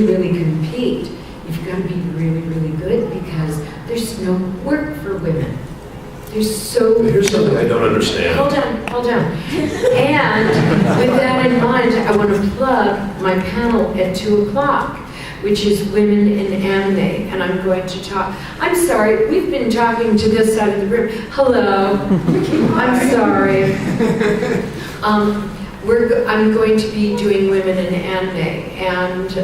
really compete, you've got to be really, really good because there's no work for women. There's so... Here's something I don't understand. Hold on. And with that in mind, I want to plug my panel at 2 o'clock, which is Women in Anime, and I'm going to talk... I'm sorry, we've been talking to this side of the room. Hello. I'm sorry. I'm going to be doing Women in Anime, and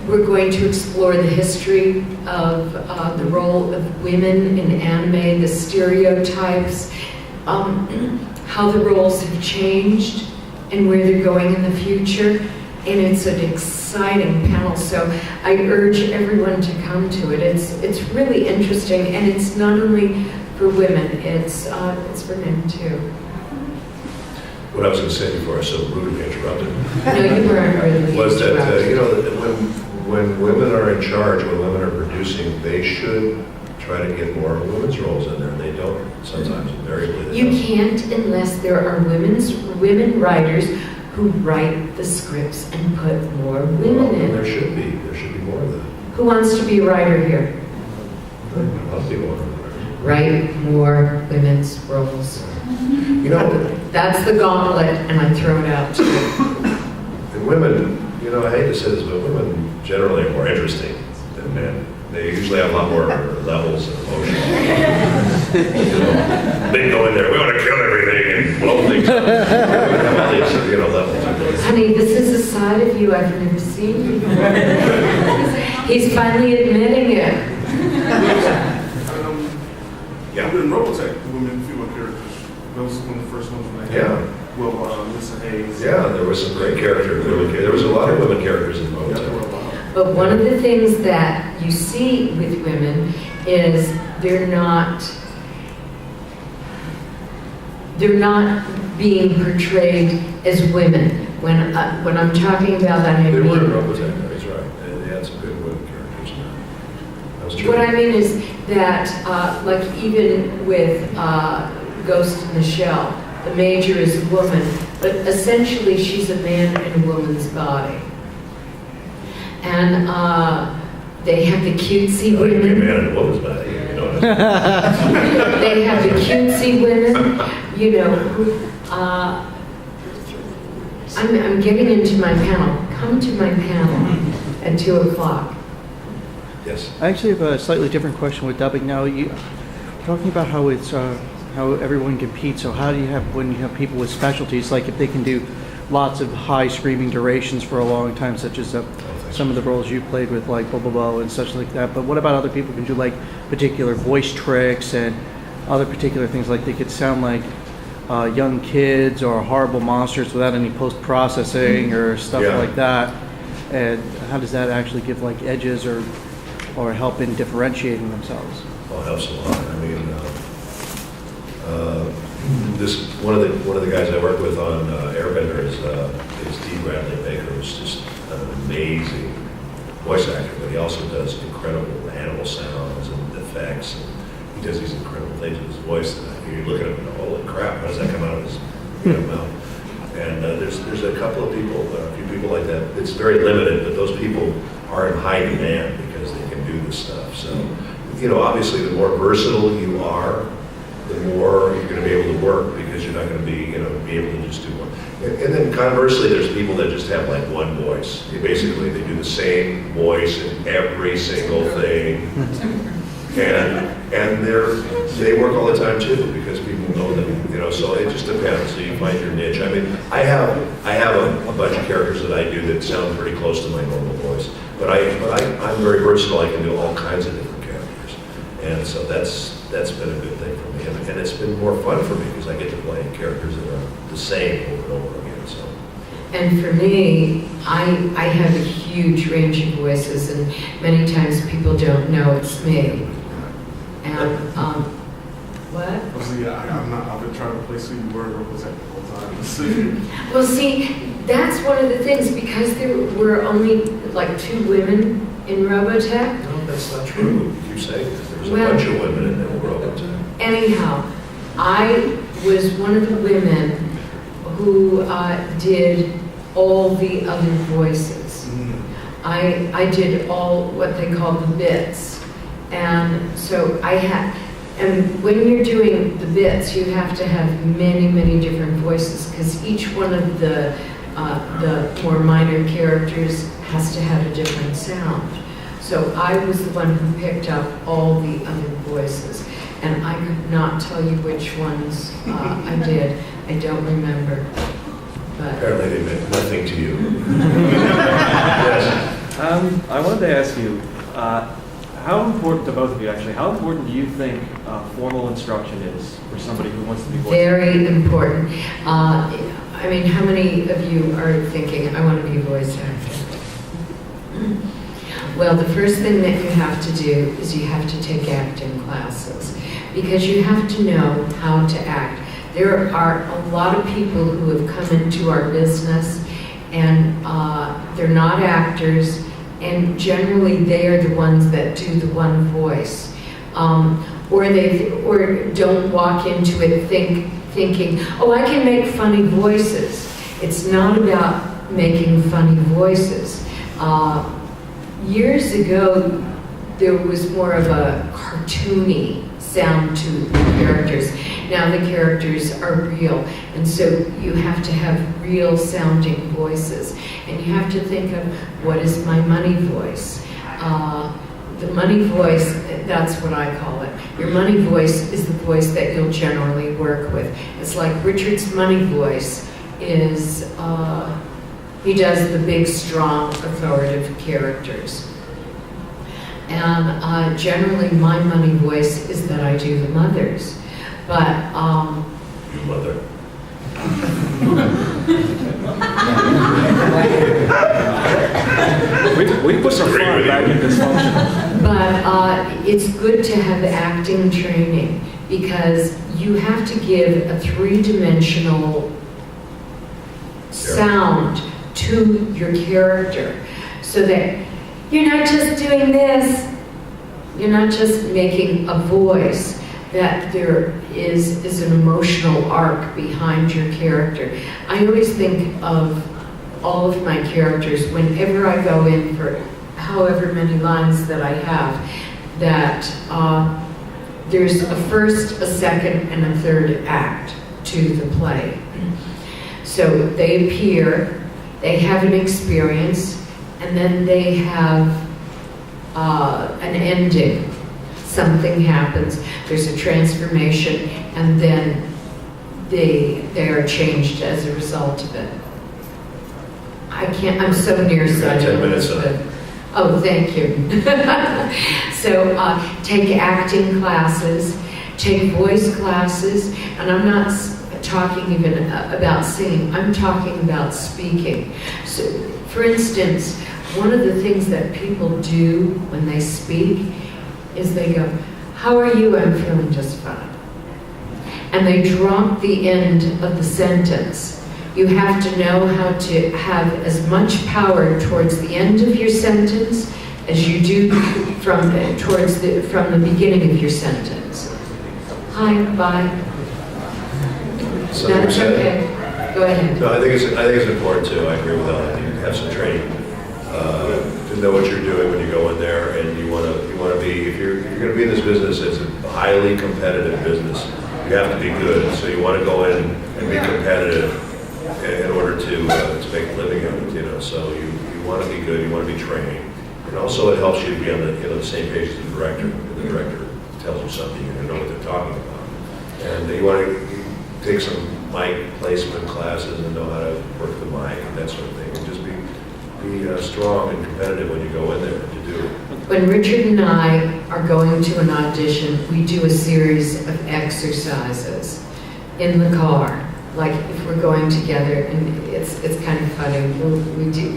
we're going to explore the history of the role of women in anime, the stereotypes, how the roles have changed, and where they're going in the future. And it's an exciting panel, so I urge everyone to come to it. It's really interesting, and it's not only for women, it's for men too. What I was going to say before I so rudely interrupted. No, you weren't rudely was that, interrupted. When women are in charge, when women are producing, they should try to get more women's roles in there. They don't sometimes, invariably. They You don't. can't unless there are women writers who write the scripts and put more women in. There should be more of that. Who wants to be a writer here? A lot of people want to. Write more women's roles. You know, That's the gauntlet, and I throw it out to you. and women, I hate to say this, but women generally are more interesting than men. They usually have a lot more levels of emotion. They go in there, we want to kill everything and blow things up. We have all these, levels. Honey, this is a side of you I've never seen before. He's finally admitting it. Yeah. In Robotech, the women female characters, those were one of the first ones when they had. Yeah. Well, Lisa Hayes. Yeah, there was some great characters. There was a lot of women characters in Yeah, there were Robotech. a lot. But one of the things that you see with women is they're not being portrayed as women. When I'm talking about that, I They mean... were in Robotech, that's right. They had some good women characters in there. That was true. What I mean is that, like even with Ghost in the Shell, the major is a woman, but essentially she's a man in a woman's body. And they have the cutesy Oh, you can be a women. man in a woman's body, They have the cutesy women, I'm getting into my panel. Come to my panel at 2 o'clock. Yes. I actually have a slightly different question with dubbing now. You talking about how it's how everyone competes. So how do you have when you have people with specialties, like if they can do lots of high screaming durations for a long time, such as some of the roles you played with, like blah blah blah and such like that. But what about other people who can do like particular voice tricks and other particular things, like they could sound like young kids or horrible monsters without any post processing or stuff Yeah. like that? And how does that actually give like edges or help in differentiating themselves? Well, it helps a lot. I mean, this one of the guys I work with on Airbender is D. Bradley Baker, who's just an amazing voice actor, but he also does incredible animal sounds and effects. And he does these incredible things with his voice that you look at him and go, holy crap, how does that come out of his mouth? And there's a couple of people, a few people like that. It's very limited, but those people are in high demand because they can do this stuff. So, obviously the more versatile you are, the more you're going to be able to work because you're not going to be able to just do one. And then conversely, there's people that just have like one voice. They do the same voice in every single thing. And they work all the time too because people know them, so it just depends. So you find your niche. I mean, I have a bunch of characters that I do that sound pretty close to my normal voice, but I'm very versatile. I can do all kinds of different characters, and so that's been a good thing for me, and it's been more fun for me because I get to play characters that are the same over and over again. So. And for me, I have a huge range of voices, and many times people don't know it's me. And what? I've been trying to place who you were in Robotech the whole time. Well, see, that's one of the things, because there were only like 2 women in Robotech. No, that's not true. You say there was a Well, bunch of women in the world. Anyhow, I was one of the women who did all the other voices. I did all what they call the bits. And so and when you're doing the bits, you have to have many, many different voices, because each one of the more minor characters has to have a different sound. So I was the one who picked up all the other voices, and I could not tell you which ones I did. I don't remember. But Apparently they meant nothing to you. Yes. I wanted to ask you, how important, to both of you actually, how important do you think formal instruction is for somebody who wants to be voice actor? very important. I mean, how many of you are thinking, I want to be a voice actor? Well, the first thing that you have to do is you have to take acting classes, because you have to know how to act. There are a lot of people who have come into our business, and they're not actors, and generally they are the ones that do the one voice. Or don't walk into it thinking, oh, I can make funny voices. It's not about making funny voices. Years ago, there was more of a cartoony sound to the characters. Now the characters are real, and so you have to have real sounding voices. And you have to think of, what is my money voice? The money voice, that's what I call it. Your money voice is the voice that you'll generally work with. It's like Richard's money voice is, he does the big, strong, authoritative characters. And generally my money voice is that I do the mothers. But, You mother. We put some fun back in dysfunction. But it's good to have acting training, because you have to give a three-dimensional sound to your character, so that you're not just doing this, you're not just making a voice, that there is an emotional arc behind your character. I always think of all of my characters, whenever I go in for however many lines that I have, that there's a first, a second, and a third act to the play. So they appear, they have an experience, and then they have an ending. Something happens, there's a transformation, and then they are changed as a result of it. I'm so nearsighted. 10 minutes left. Oh, thank you. So take acting classes, take voice classes, and I'm not talking even about singing, I'm talking about speaking. So, for instance, one of the things that people do when they speak is they go, how are you? I'm feeling just fine. And they drop the end of the sentence. You have to know how to have as much power towards the end of your sentence as you do from the beginning of your sentence. Hi, bye. So That's you said- okay. Go ahead. No, I think it's important too. I agree with Ellen. You have some training to know what you're doing when you go in there, and you want to be. If you're going to be in this business, it's a highly competitive business. You have to be good. So you want to go in and be competitive in order to make a living of it. So you want to be good. You want to be trained, and also it helps you to be on the same page as the director. When the director tells you something, you know what they're talking about, and you want to take some mic placement classes and know how to work the mic and that sort of thing, and just be strong and competitive when you go in there to do it. When Richard and I are going to an audition, we do a series of exercises in the car. Like if we're going together, and it's kind of funny.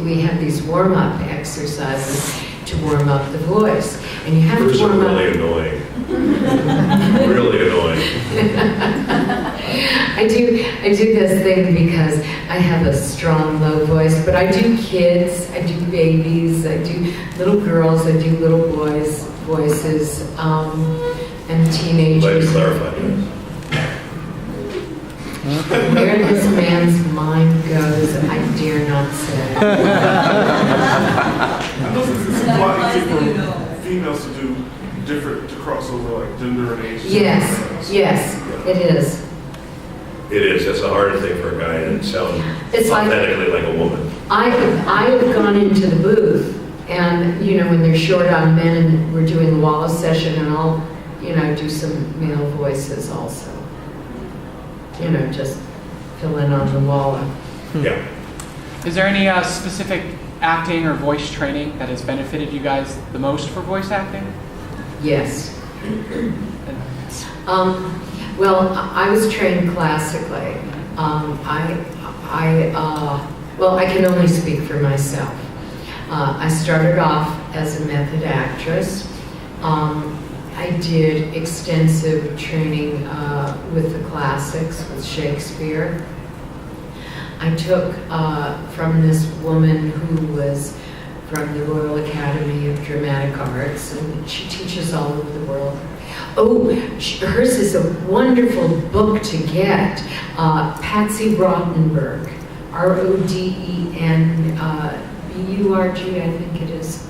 We have these warm-up exercises to warm up the voice, and you have Bruce to warm is up. really annoying. Really annoying. I do this thing because I have a strong low voice, but I do kids, I do babies, I do little girls, I do little boys' voices, and teenagers. Glad you clarified that. Where this man's mind goes, I dare not say. females to do different, to cross over like gender and age. Yes, yes, it is. It is, that's a hard thing for a guy to sound It's like- authentically like a woman. I have gone into the booth, and, you know, when they're short on men and we're doing the Wallace session, and I'll, you know, do some male voices also. You know, just fill in on the wall. Yeah. Is there any specific acting or voice training that has benefited you guys the most for voice acting? Yes. Well, I was trained classically. Well, I can only speak for myself. I started off as a method actress. I did extensive training with the classics, with Shakespeare. I took from this woman who was from the Royal Academy of Dramatic Arts, and she teaches all over the world. Oh, hers is a wonderful book to get. Patsy Rottenberg, Rodenburg, I think it is.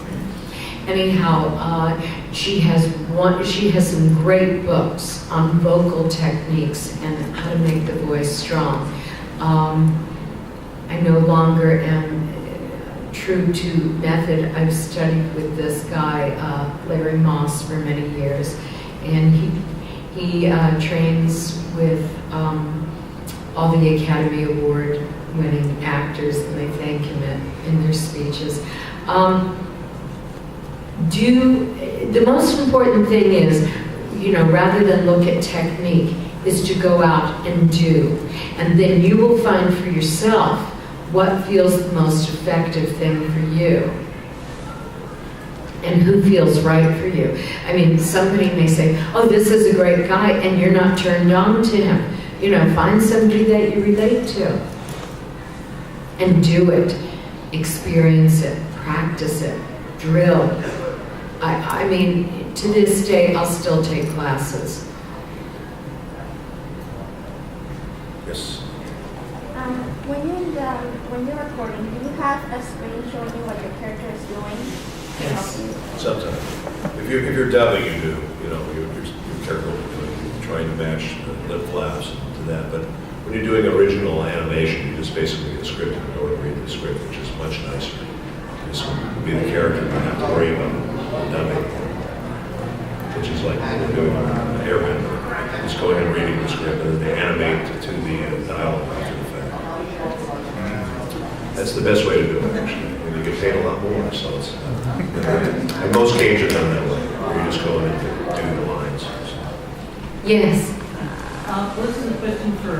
Anyhow, she has some great books on vocal techniques and how to make the voice strong. I no longer am true to method. I've studied with this guy, Larry Moss, for many years, and he trains with all the Academy Award winning actors, and they thank him in their speeches. The most important thing is, you know, rather than look at technique, is to go out and do. And then you will find for yourself what feels the most effective thing for you and who feels right for you. I mean, somebody may say, oh, this is a great guy, and you're not turned on to him. You know, find somebody that you relate to and do it. Experience it, practice it, drill. I mean, to this day, I'll still take classes. Yes. When you're recording, do you have a screen showing you what your character is doing? Yes. Sometimes. If you're dubbing, you do. You know, you're careful trying to match the lip flaps to that. But when you're doing original animation, you just basically get a script and go and read the script, which is much nicer. Just be the character and not have to worry about dubbing, which is like what we're doing on Airbender. Just going and reading the script, and then they animate to the dialogue after the fact. That's the best way to do it, actually. And you get paid a lot more, so it's... and most games are done that way, where you just go in and do the lines. So. Yes. This is a question for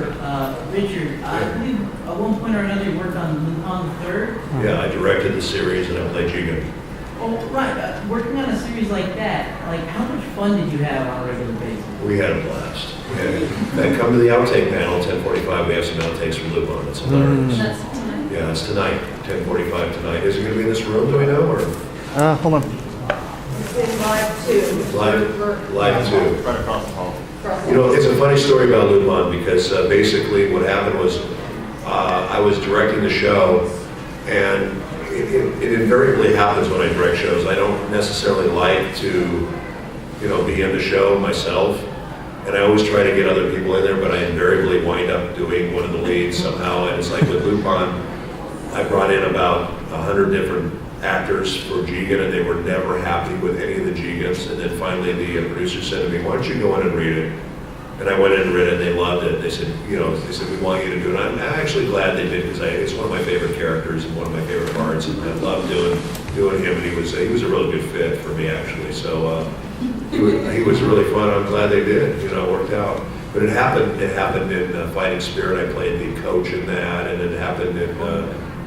Richard. I believe at one point or another you worked on Lupin III. Yeah, I directed the series and I played Jigen. Oh, right. Working on a series like that, like how much fun did you have on a regular basis? We had a blast. And come to the outtake panel, 10:45. We have some outtakes from Lupin. It's hilarious. That's tonight? Yeah, it's tonight, 10:45 tonight. Is it going to be in this room? Do we know? Or Hold on. live too? Right across the hall. You know, it's a funny story about Lupin because basically what happened was I was directing the show, and it invariably happens when I direct shows. I don't necessarily like to, you know, be in the show myself, and I always try to get other people in there, but I invariably wind up doing one of the leads somehow. And it's like with Lupin, I brought in about 100 different actors for Jigen, and they were never happy with any of the Jigens. And then finally the producer said to me, why don't you go in and read it? And I went in and read it, and they loved it. They said, you know, we want you to do it. I'm actually glad they did, because it's one of my favorite characters and one of my favorite parts, and I love doing him. And he was a really good fit for me, actually. So he was really fun. I'm glad they did. You know, it worked out. But it happened in Fighting Spirit. I played the coach in that, and it happened in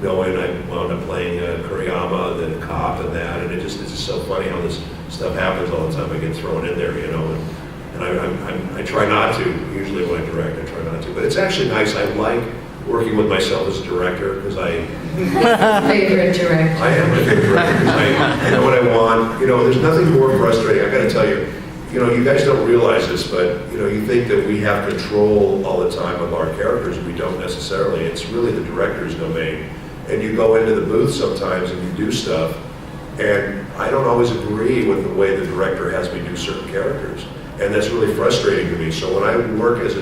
Knowing. I wound up playing Kuriyama, the cop, and that. And it's just so funny how this stuff happens all the time. I get thrown in there, you know. And I try not to. Usually when I direct, I try not to. But it's actually nice. I like working with myself as a director, because Favorite director. I am my favorite director, because I know what I want. You know, there's nothing more frustrating. I got to tell you, you know, you guys don't realize this, but you know, you think that we have control all the time of our characters. We don't necessarily. It's really the director's domain. And you go into the booth sometimes and you do stuff, And I don't always agree with the way the director has me do certain characters. And that's really frustrating to me. So when I work as a